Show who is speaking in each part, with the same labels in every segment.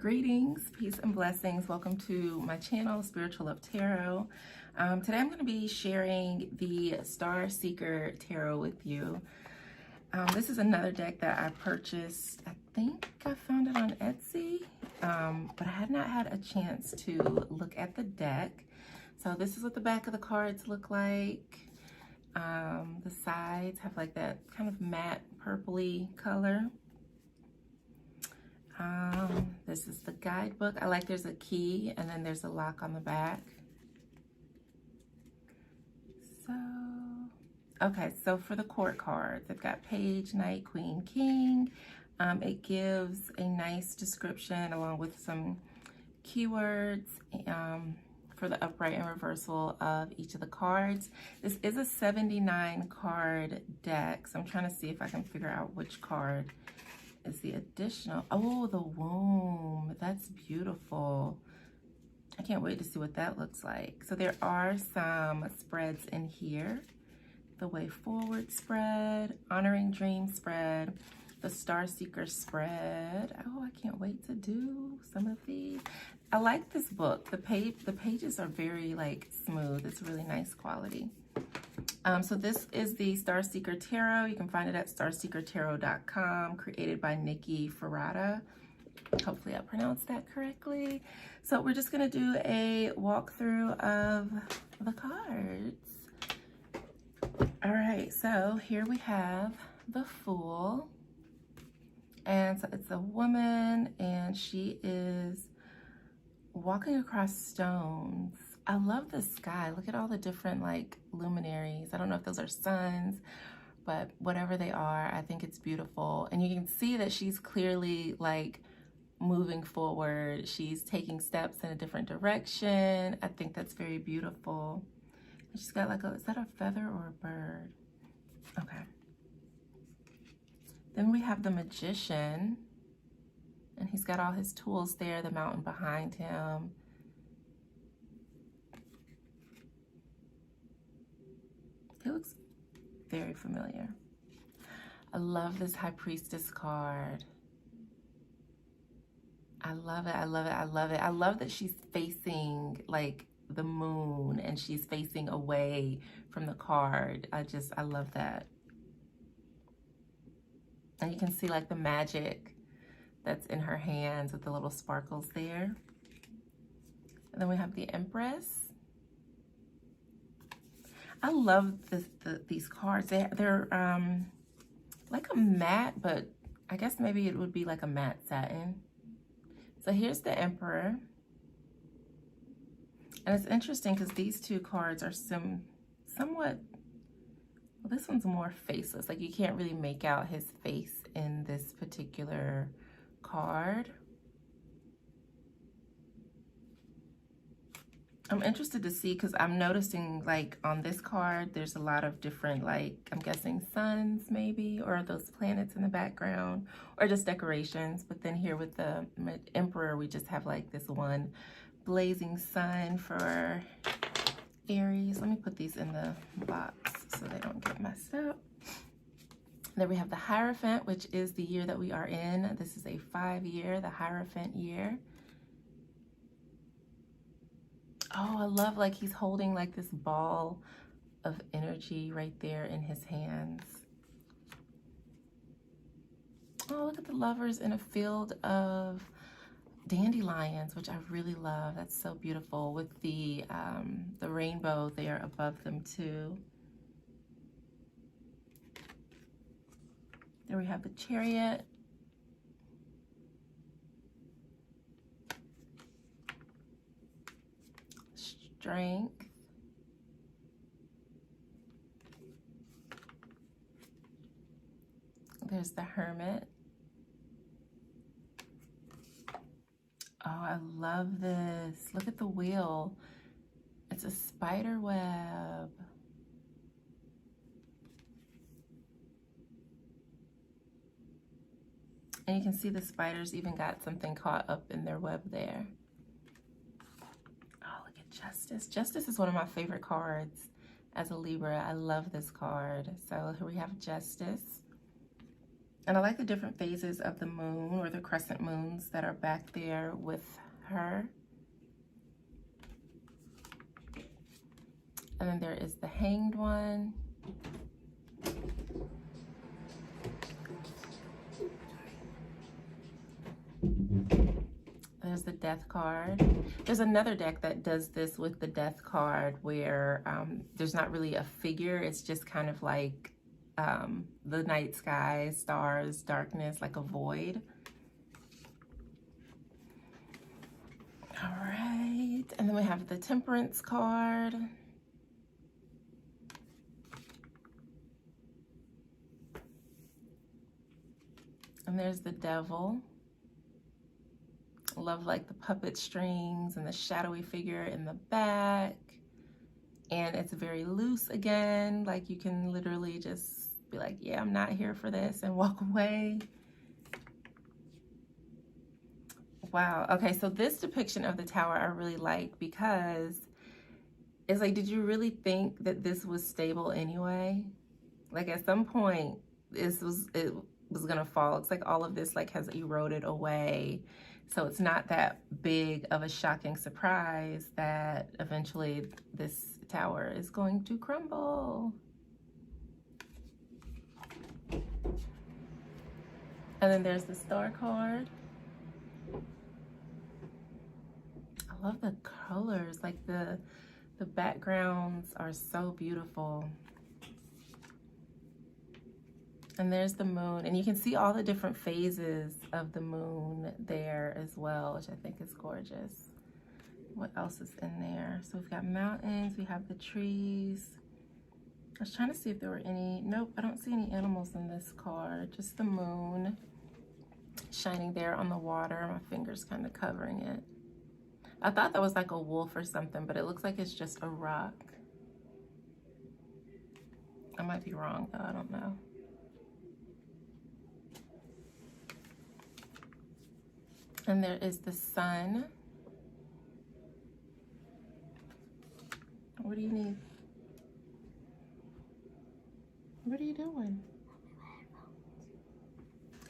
Speaker 1: Greetings, peace and blessings. Welcome to my channel, Spiritual Love Tarot. Today I'm going to be sharing the Star Seeker Tarot with you. This is another deck that I purchased. I think I found it on Etsy, but I had not had a chance to look at the deck. So this is what the back of the cards look like. The sides have like that kind of matte purpley color. This is the guidebook. I like there's a key and then there's a lock on the back. So for the court cards, I've got Page, Knight, Queen, King. It gives a nice description along with some keywords for the upright and reversal of each of the cards. This is a 79 card deck, so I'm trying to see if I can figure out which card is the additional. Oh, the womb. That's beautiful. I can't wait to see what that looks like. So there are some spreads in here. The Way Forward spread, Honoring Dream spread, the Star Seeker spread. Oh, I can't wait to do some of these. I like this book. The pages are very like smooth. It's really nice quality. So this is the Star Seeker Tarot. You can find it at starseekertarot.com, created by Nikki Ferrata. Hopefully I pronounced that correctly. So we're just going to do a walkthrough of the cards. All right, so here we have the Fool. And so it's a woman and she is walking across stones. I love the sky. Look at all the different like luminaries. I don't know if those are suns, but whatever they are, I think it's beautiful. And you can see that she's clearly like moving forward. She's taking steps in a different direction. I think that's very beautiful. And she's got like is that a feather or a bird? Okay. Then we have the Magician, and he's got all his tools there, the mountain behind him. He looks very familiar. I love this High Priestess card. I love it, I love it, I love it. I love that she's facing like the moon and she's facing away from the card. I love that. And you can see like the magic that's in her hands with the little sparkles there. And then we have the Empress. I love these cards. They're like a matte, but I guess maybe it would be like a matte satin. So here's the Emperor. And it's interesting because these two cards are somewhat, well, this one's more faceless. Like you can't really make out his face in this particular card. I'm interested to see because I'm noticing like on this card there's a lot of different like I'm guessing suns maybe, or those planets in the background, or just decorations. But then here with the Emperor we just have like this one blazing sun for Aries. Let me put these in the box so they don't get messed up. Then we have the Hierophant, which is the year that we are in. This is a 5-year, the Hierophant year. Oh, I love like he's holding like this ball of energy right there in his hands. Oh, look at the Lovers in a field of dandelions, which I really love. That's so beautiful with the rainbow there above them too. There we have the Chariot. Strength. There's the Hermit. Oh, I love this. Look at the wheel. It's a spider web. And you can see the spiders even got something caught up in their web there. Oh, look at Justice. Justice is one of my favorite cards as a Libra. I love this card. So here we have Justice. And I like the different phases of the moon, or the crescent moons that are back there with her. And then there is the Hanged one. There's the Death card. There's another deck that does this with the Death card where there's not really a figure. It's just kind of like the night sky, stars, darkness, like a void. All right. And then we have the Temperance card. And there's the Devil. Love like the puppet strings and the shadowy figure in the back. And it's very loose again. Like you can literally just be like, yeah, I'm not here for this, and walk away. Wow. Okay, so this depiction of the Tower I really like, because it's like, did you really think that this was stable anyway? Like at some point, it was gonna fall. It's like all of this like has eroded away. So it's not that big of a shocking surprise that eventually this tower is going to crumble. And then there's the Star card. I love the colors, like the backgrounds are so beautiful. And there's the moon, and you can see all the different phases of the moon there as well, which I think is gorgeous. What else is in there? So we've got mountains, we have the trees. I was trying to see if there were any, nope, I don't see any animals in this card, just the moon shining there on the water. My finger's kind of covering it. I thought that was like a wolf or something, but it looks like it's just a rock. I might be wrong though, I don't know. And there is the sun. What do you need? What are you doing?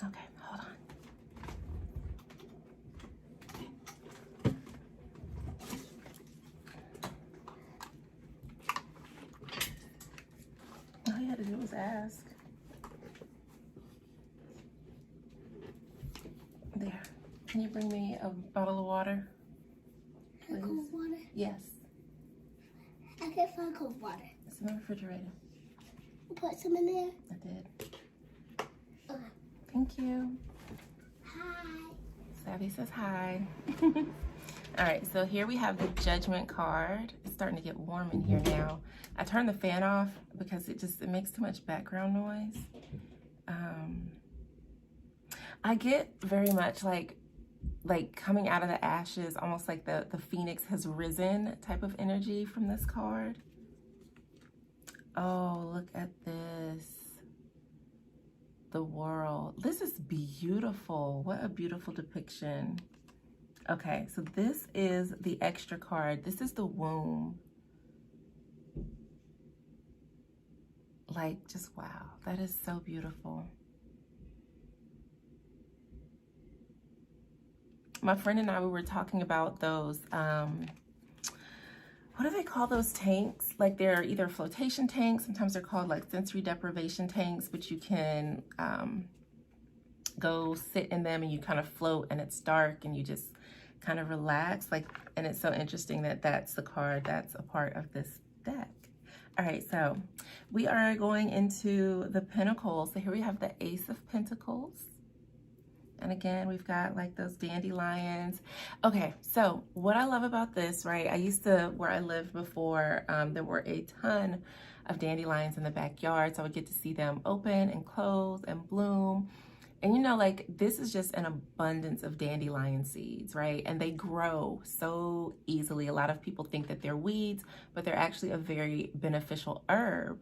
Speaker 1: Okay, hold on. All you had to do was ask. There. Can you bring me a bottle of water? Please?
Speaker 2: Cold water?
Speaker 1: Yes.
Speaker 2: I can find cold water.
Speaker 1: It's in the refrigerator.
Speaker 2: You put some in there?
Speaker 1: I did.
Speaker 2: Okay.
Speaker 1: Thank you.
Speaker 2: Hi.
Speaker 1: Savvy says hi. All right, so here we have the Judgment card. It's starting to get warm in here now. I turned the fan off because it makes too much background noise. I get very much like coming out of the ashes, almost like the phoenix has risen type of energy from this card. Oh, look at this. The world. This is beautiful. What a beautiful depiction. Okay, so this is the extra card. This is the womb. Like, just wow. That is so beautiful. My friend and I, we were talking about those, what do they call those tanks? Like they're either flotation tanks, sometimes they're called like sensory deprivation tanks, but you can go sit in them and you kind of float and it's dark and you just kind of relax. Like, and it's so interesting that that's the card that's a part of this deck. All right, so we are going into the Pentacles. So here we have the Ace of Pentacles. And again, we've got like those dandelions. Okay, so what I love about this, right? I used to, where I lived before, there were a ton of dandelions in the backyard. So I would get to see them open and close and bloom. And you know, like this is just an abundance of dandelion seeds, right? And they grow so easily. A lot of people think that they're weeds, but they're actually a very beneficial herb.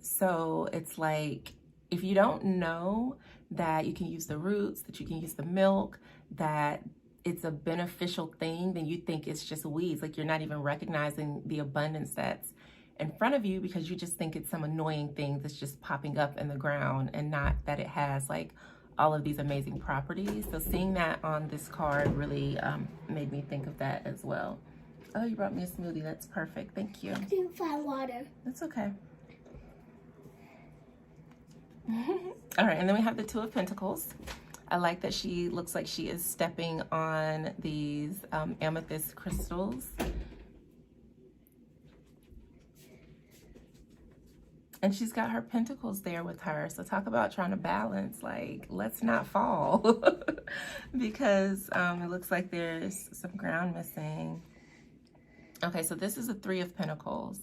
Speaker 1: So it's like, if you don't know that you can use the roots, that you can use the milk, that it's a beneficial thing, then you think it's just weeds. Like you're not even recognizing the abundance that's in front of you because you just think it's some annoying thing that's just popping up in the ground, and not that it has like all of these amazing properties. So seeing that on this card really made me think of that as well. Oh, you brought me a smoothie. That's perfect. Thank you.
Speaker 2: I didn't find water.
Speaker 1: That's okay. All right, and then we have the Two of Pentacles. I like that she looks like she is stepping on these amethyst crystals. And she's got her pentacles there with her. So talk about trying to balance, like, let's not fall. Because it looks like there's some ground missing. Okay, so this is a Three of Pentacles.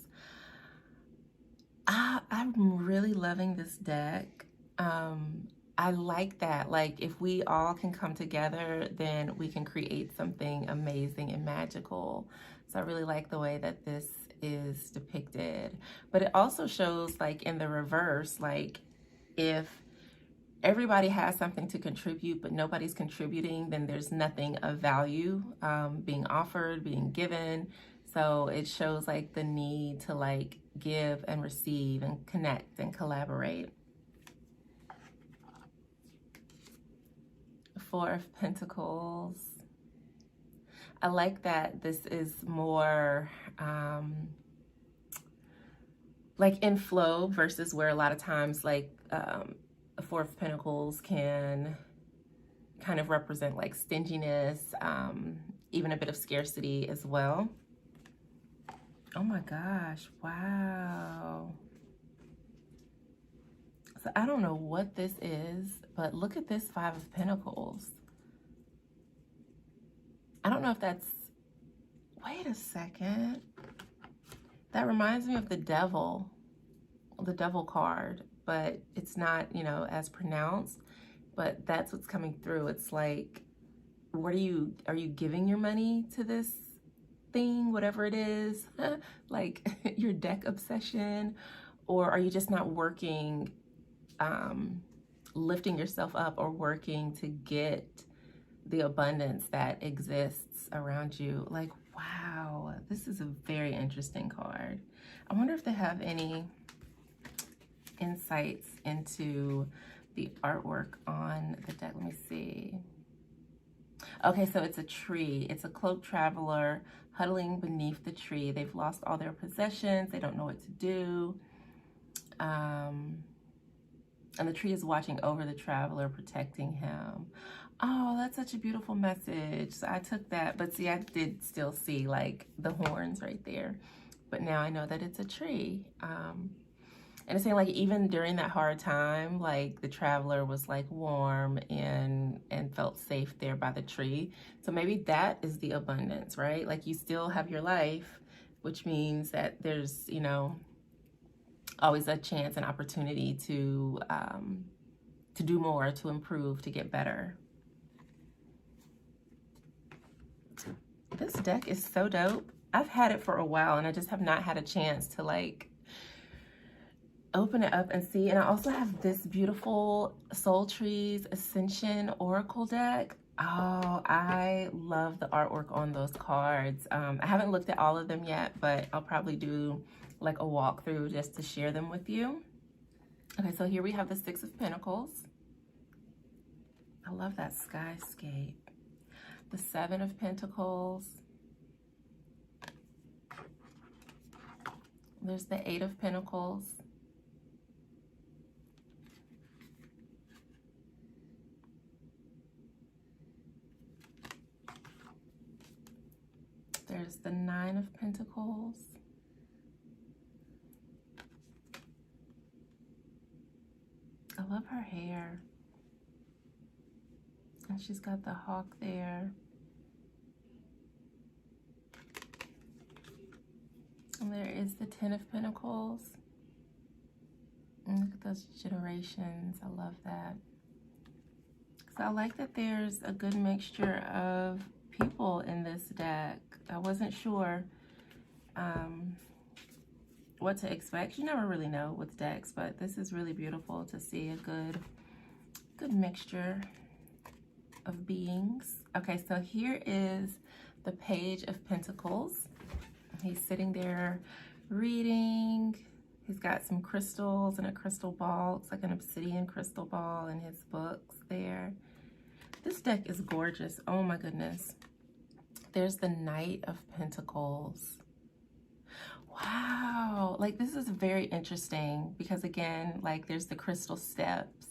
Speaker 1: I'm really loving this deck. I like that. Like, if we all can come together, then we can create something amazing and magical. So I really like the way that this is depicted. But it also shows, like, in the reverse, like, if everybody has something to contribute, but nobody's contributing, then there's nothing of value being offered, being given. So it shows, like, the need to, like, give and receive and connect and collaborate. Four of Pentacles. I like that this is more like in flow versus where a lot of times like a Four of Pentacles can kind of represent like stinginess, even a bit of scarcity as well. Oh my gosh, wow. So I don't know what this is, but look at this Five of Pentacles. I don't know if that's, wait a second. That reminds me of the Devil card, but it's not, you know, as pronounced, but that's what's coming through. It's like, are you giving your money to this thing, whatever it is, like your deck obsession, or are you just not working, lifting yourself up or working to get the abundance that exists around you? Like, wow, this is a very interesting card. I wonder if they have any insights into the artwork on the deck. Let me see. Okay, so it's a tree. It's a cloaked traveler huddling beneath the tree. They've lost all their possessions. They don't know what to do. And the tree is watching over the traveler, protecting him. Oh, that's such a beautiful message. So I took that, but see, I did still see like the horns right there. But now I know that it's a tree. And it's saying like even during that hard time, like the traveler was like warm and felt safe there by the tree. So maybe that is the abundance, right? Like you still have your life, which means that there's, you know, always a chance and opportunity to do more, to improve, to get better. This deck is so dope. I've had it for a while and I just have not had a chance to like open it up and see. And I also have this beautiful Soul Trees Ascension Oracle deck. Oh, I love the artwork on those cards. I haven't looked at all of them yet, but I'll probably do like a walkthrough just to share them with you. Okay, so here we have the Six of Pentacles. I love that skyscape. The Seven of Pentacles. There's the Eight of Pentacles. There's the Nine of Pentacles. I love her hair. And she's got the hawk there. And there is the Ten of Pentacles. And look at those generations. I love that. So I like that there's a good mixture of people in this deck. I wasn't sure what to expect. You never really know with decks, but this is really beautiful to see a good mixture of beings. Okay, so here is the Page of Pentacles. He's sitting there reading. He's got some crystals and a crystal ball. It's like an obsidian crystal ball in his books there. This deck is gorgeous. Oh my goodness. There's the Knight of Pentacles. Wow. Like, this is very interesting because, again, like, there's the crystal steps.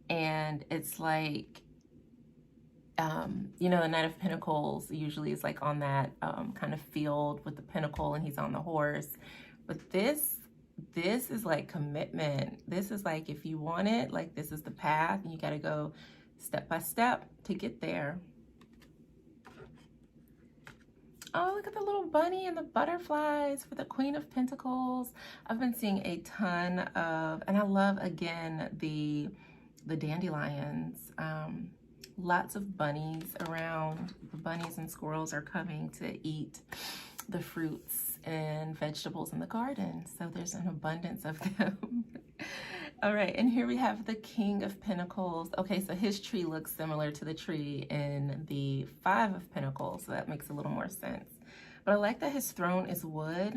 Speaker 1: And it's like, you know, the Knight of Pentacles usually is like on that kind of field with the pentacle, and he's on the horse. But this is like commitment. This is like, if you want it, like, this is the path, and you got to go step by step to get there. Oh, look at the little bunny and the butterflies for the Queen of Pentacles. I've been seeing a ton of, and I love, again, the dandelions. Lots of bunnies around. The bunnies and squirrels are coming to eat the fruits and vegetables in the garden. So there's an abundance of them. All right, and here we have the King of Pentacles. Okay, so his tree looks similar to the tree in the Five of Pentacles, so that makes a little more sense. But I like that his throne is wood.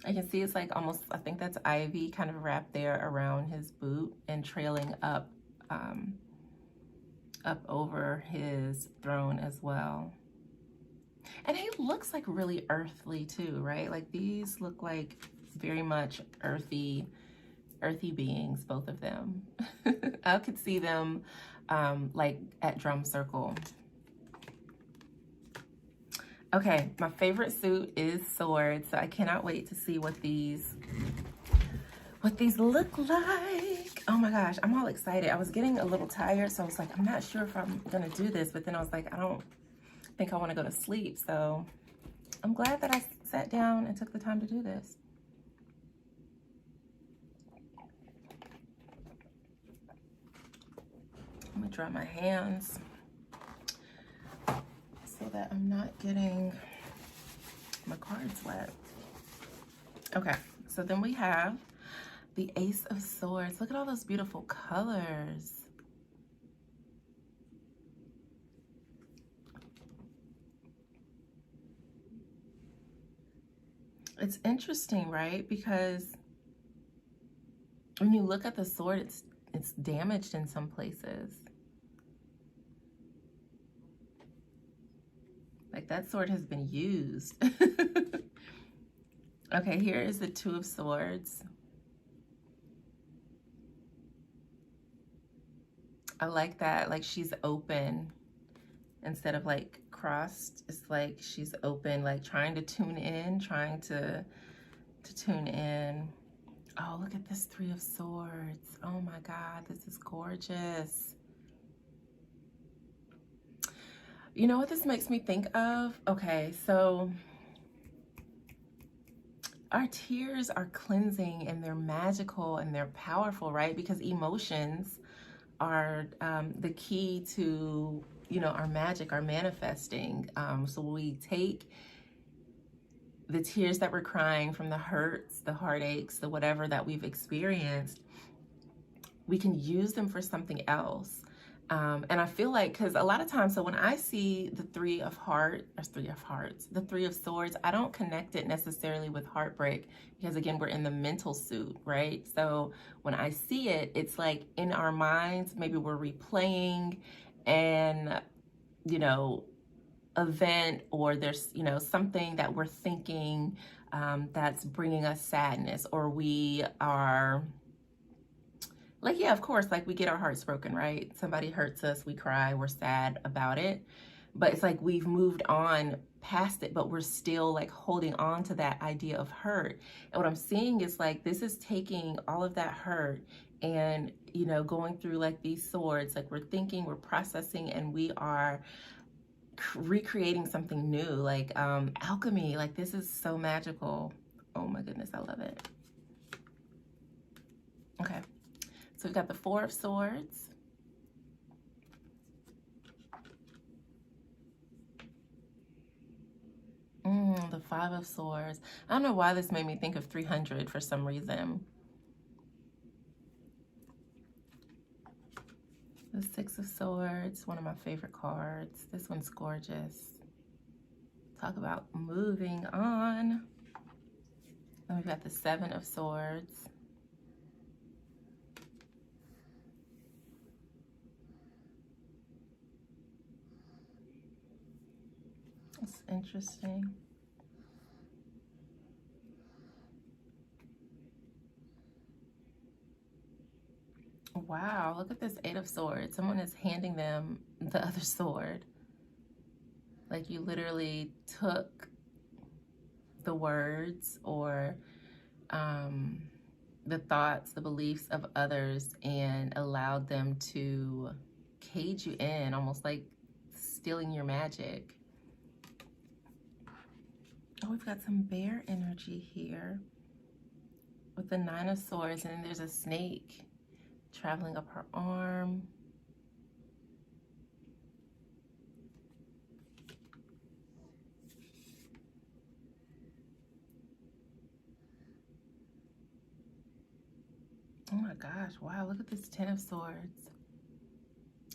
Speaker 1: I can see it's like almost, I think that's ivy kind of wrapped there around his boot and trailing up over his throne as well. And he looks like really earthly too, right? Like, these look like very much earthy beings, both of them. I could see them like at drum circle. Okay, my favorite suit is swords, so I cannot wait to see what these look like. Oh my gosh, I'm all excited. I was getting a little tired, so I was like, I'm not sure if I'm gonna do this, but then I was like, I don't think I want to go to sleep, so I'm glad that I sat down and took the time to do this. I'm gonna dry my hands so that I'm not getting my cards wet. Okay, so then we have the Ace of Swords. Look at all those beautiful colors. It's interesting, right? Because when you look at the sword, it's damaged in some places. Like, that sword has been used. Okay, here is the Two of Swords. I like that. Like, she's open instead of like crossed. It's like she's open, like trying to tune in, trying to tune in. Oh, look at this Three of Swords. Oh my God, this is gorgeous. You know what this makes me think of? Okay, so our tears are cleansing and they're magical and they're powerful, right? Because emotions are the key to, you know, our magic, our manifesting. So we take the tears that we're crying from the hurts, the heartaches, the whatever that we've experienced, we can use them for something else. And I feel like, because a lot of times, so when I see the Three of Swords, I don't connect it necessarily with heartbreak, because again, we're in the mental suit, right? So when I see it, it's like in our minds, maybe we're replaying an, you know, event, or there's, you know, something that we're thinking that's bringing us sadness, or we are like, yeah, of course, like we get our hearts broken, right? Somebody hurts us, we cry, we're sad about it. But it's like we've moved on past it, but we're still like holding on to that idea of hurt. And what I'm seeing is like, this is taking all of that hurt and, you know, going through like these swords, like we're thinking, we're processing, and we are recreating something new, like alchemy. Like, this is so magical. Oh my goodness, I love it. Okay. So we've got the Four of Swords. The Five of Swords. I don't know why this made me think of 300 for some reason. The Six of Swords, one of my favorite cards. This one's gorgeous. Talk about moving on. Then we've got the Seven of Swords. That's interesting. Wow, look at this Eight of Swords. Someone is handing them the other sword. Like you literally took the words or the thoughts, the beliefs of others and allowed them to cage you in, almost like stealing your magic. Oh, we've got some bear energy here with the Nine of Swords, and then there's a snake traveling up her arm. Oh my gosh, wow, look at this Ten of Swords.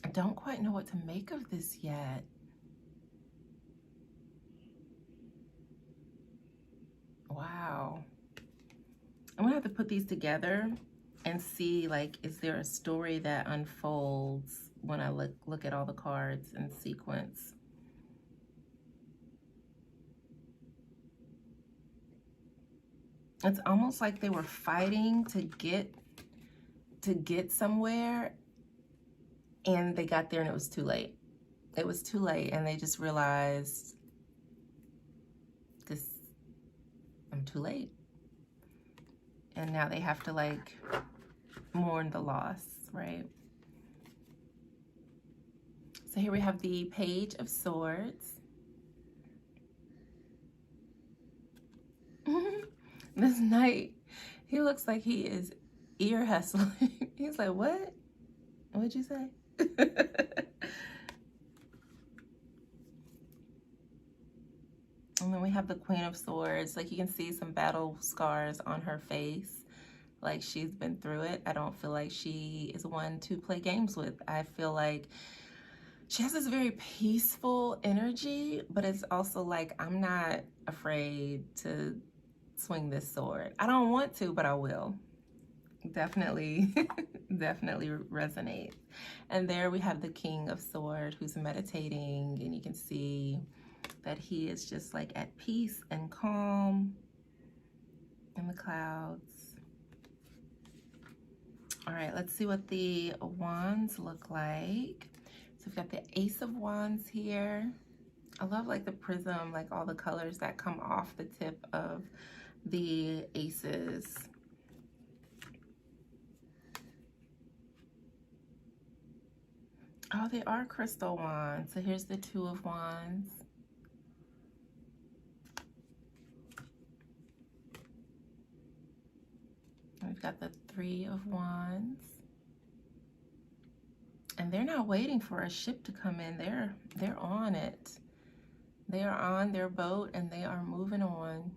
Speaker 1: I don't quite know what to make of this yet. Wow. I'm gonna have to put these together and see, like, is there a story that unfolds when I look at all the cards in sequence? It's almost like they were fighting to get somewhere, and they got there and it was too late. It was too late, and they just realized I'm too late. And now they have to like mourn the loss, right? So here we have the Page of Swords. This knight, he looks like he is ear hustling. He's like, what? What'd you say? And then we have the Queen of Swords. Like you can see some battle scars on her face. Like she's been through it. I don't feel like she is one to play games with. I feel like she has this very peaceful energy, but it's also like, I'm not afraid to swing this sword. I don't want to, but I will. Definitely, definitely resonate. And there we have the King of Swords who's meditating, and you can see that he is just like at peace and calm in the clouds. All right, let's see what the wands look like. So we've got the Ace of Wands here. I love like the prism, like all the colors that come off the tip of the aces. Oh, they are crystal wands. So here's the Two of Wands. We've got the Three of Wands. And they're not waiting for a ship to come in. They're on it. They are on their boat and they are moving on.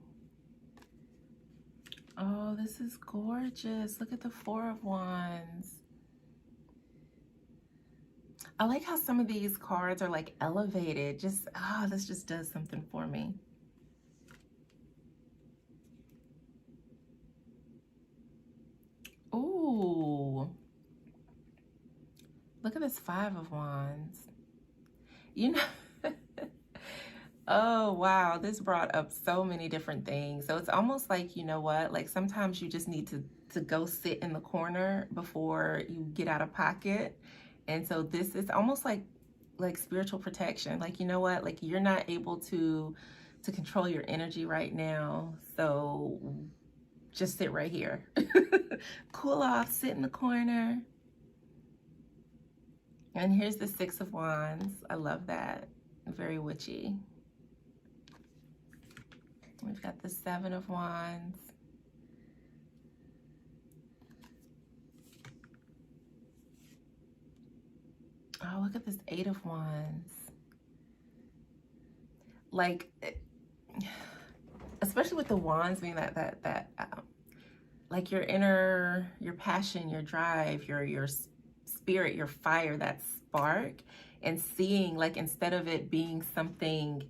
Speaker 1: Oh, this is gorgeous. Look at the Four of Wands. I like how some of these cards are like elevated. Just, this just does something for me. Ooh. Look at this Five of Wands. You know, oh, wow. This brought up so many different things. So it's almost like, you know what? Like sometimes you just need to go sit in the corner before you get out of pocket. And so this is almost like spiritual protection. Like, you know what? Like you're not able to control your energy right now. So just sit right here. Cool off, sit in the corner. And here's the Six of Wands. I love that. Very witchy. We've got the Seven of Wands. Oh, look at this Eight of Wands. Like, especially with the wands being that like your inner, your passion, your drive, your spirit, your fire, that spark, and seeing like instead of it being something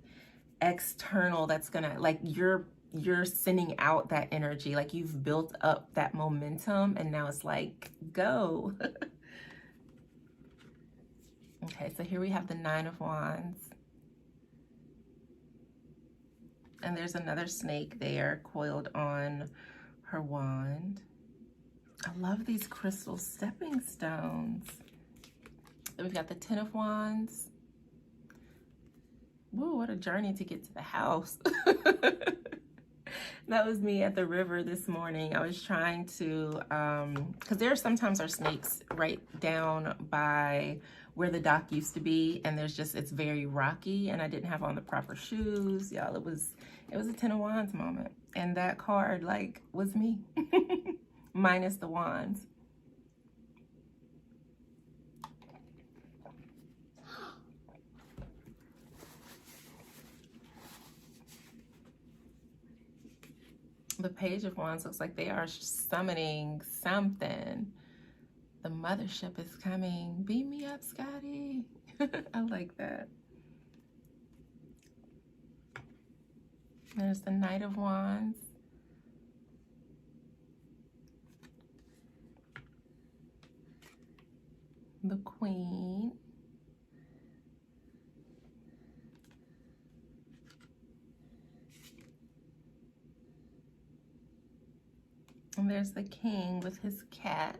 Speaker 1: external that's gonna like you're you're sending out that energy, like you've built up that momentum, and now it's like, go. Okay, so here we have the Nine of Wands. And there's another snake there coiled on her wand. I love these crystal stepping stones. Then we've got the Ten of Wands. Woo, what a journey to get to the house. That was me at the river this morning. I was trying to, because there sometimes are snakes right down by where the dock used to be, and there's just, it's very rocky, and I didn't have on the proper shoes. Y'all, it was a Ten of Wands moment. And that card, like, was me, minus the wands. The Page of Wands looks like they are summoning something. The mothership is coming. Beam me up, Scotty. I like that. There's the Knight of Wands. The Queen. And there's the King with his cat.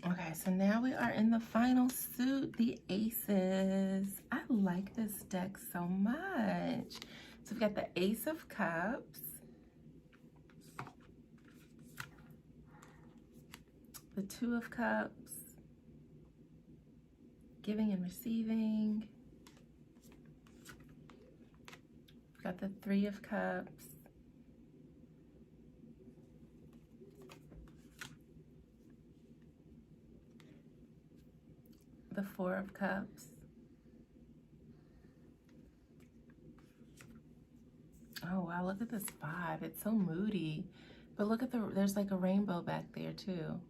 Speaker 1: Okay, so now we are in the final suit, the Aces. I like this deck so much. So we've got the Ace of Cups, the Two of Cups, giving and receiving. We've got the Three of Cups, the Four of Cups. Oh wow, look at this vibe. It's so moody. But look at there's like a rainbow back there too.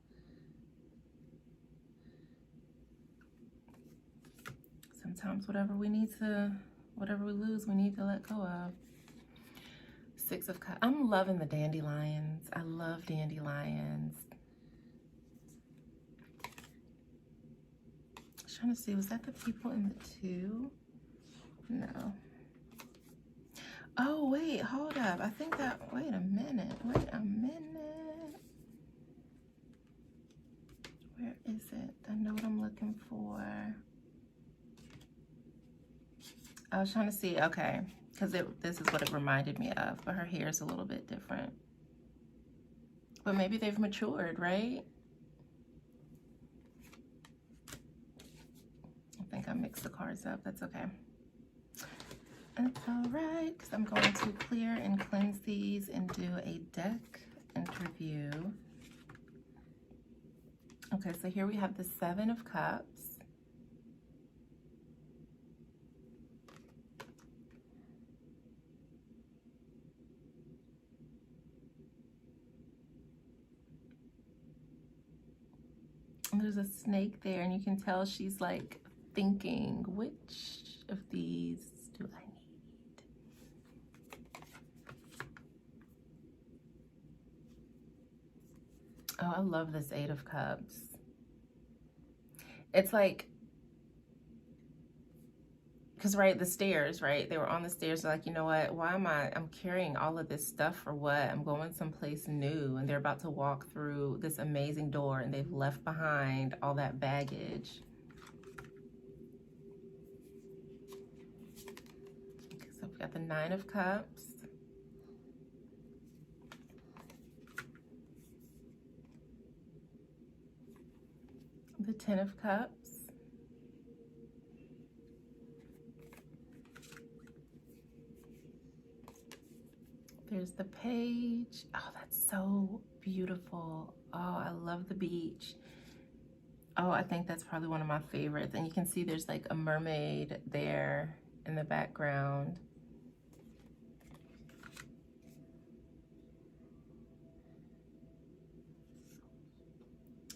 Speaker 1: Sometimes whatever we lose, we need to let go of. Six of Cups. I'm loving the dandelions. I love dandelions. Trying to see, was that the people in the Two? No. Oh, wait, hold up. I think that, wait a minute. Where is it? I know what I'm looking for. I was trying to see, okay, because this is what it reminded me of, but her hair is a little bit different. But maybe they've matured, right? I think I mixed the cards up. That's okay. That's all right, because I'm going to clear and cleanse these and do a deck interview. Okay, so here we have the Seven of Cups. And there's a snake there, and you can tell she's like thinking, which of these do I need? Oh, I love this Eight of Cups. It's like, because right, the stairs, right? They were on the stairs, like, you know what? Why am I'm carrying all of this stuff for what? I'm going someplace new, and they're about to walk through this amazing door, and they've left behind all that baggage. Okay, so we've got the Nine of Cups. The Ten of Cups. There's the Page. Oh, that's so beautiful. Oh, I love the beach. Oh, I think that's probably one of my favorites. And you can see there's like a mermaid there in the background.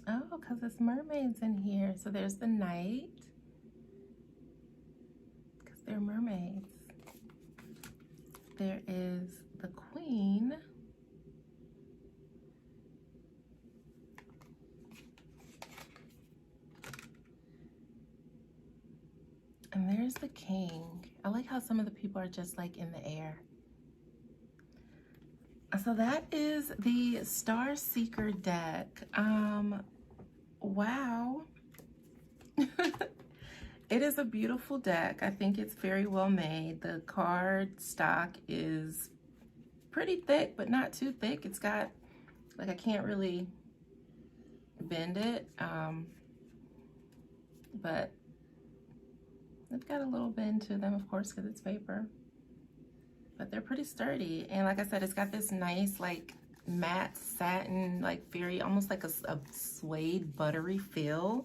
Speaker 1: Oh, because there's mermaids in here. So there's the Knight. they're mermaids. There is the Queen. And there's the King. I like how some of the people are just like in the air. So that is the Star Seeker deck. Wow. It is a beautiful deck. I think it's very well made. The card stock is pretty thick, but not too thick. It's got, like, I can't really bend it. But they've got a little bend to them, of course, because it's paper. But they're pretty sturdy. And like I said, it's got this nice, like, matte satin, like, very, almost like a suede buttery feel.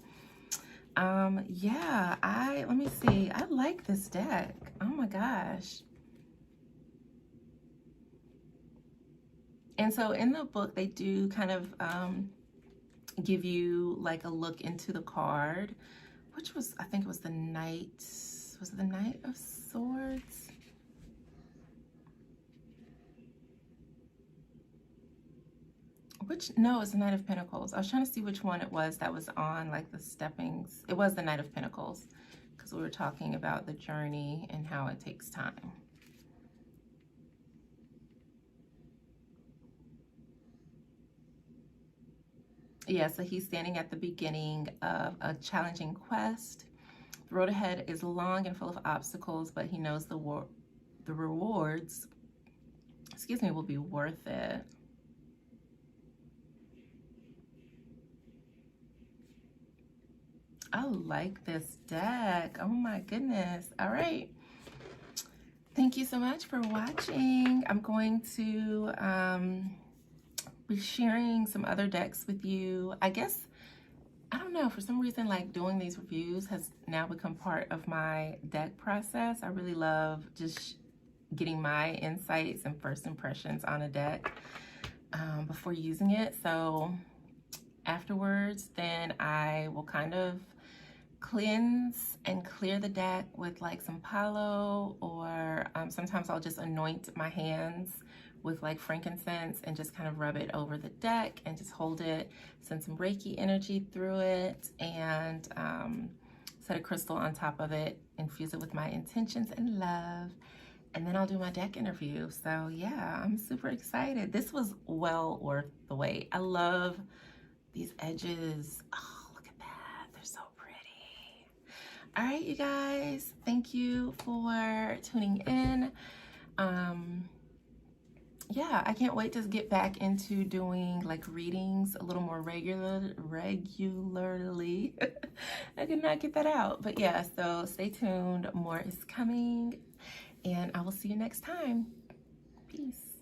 Speaker 1: Yeah, let me see. I like this deck. Oh my gosh. And so in the book, they do kind of give you like a look into the card, which was, I think it was the Knight, was it the Knight of Swords? No, it's the Knight of Pentacles. I was trying to see which one it was that was on like the steppings. It was the Knight of Pentacles, because we were talking about the journey and how it takes time. Yeah, so he's standing at the beginning of a challenging quest. The road ahead is long and full of obstacles, but he knows the rewards, will be worth it. I like this deck. Oh my goodness. All right. Thank you so much for watching. I'm going to be sharing some other decks with you. I guess, I don't know, for some reason, like, doing these reviews has now become part of my deck process. I really love just getting my insights and first impressions on a deck before using it. So afterwards, then I will kind of cleanse and clear the deck with like some palo, or sometimes I'll just anoint my hands with like frankincense and just kind of rub it over the deck and just hold it, send some Reiki energy through it, and set a crystal on top of it, infuse it with my intentions and love, and then I'll do my deck interview. So yeah, I'm super excited. This was well worth the wait. I love these edges. Oh, look at that. They're so pretty. All right, you guys, thank you for tuning in. Yeah, I can't wait to get back into doing like readings a little more regularly. I could not get that out, but yeah, so stay tuned. More is coming, and I will see you next time. Peace.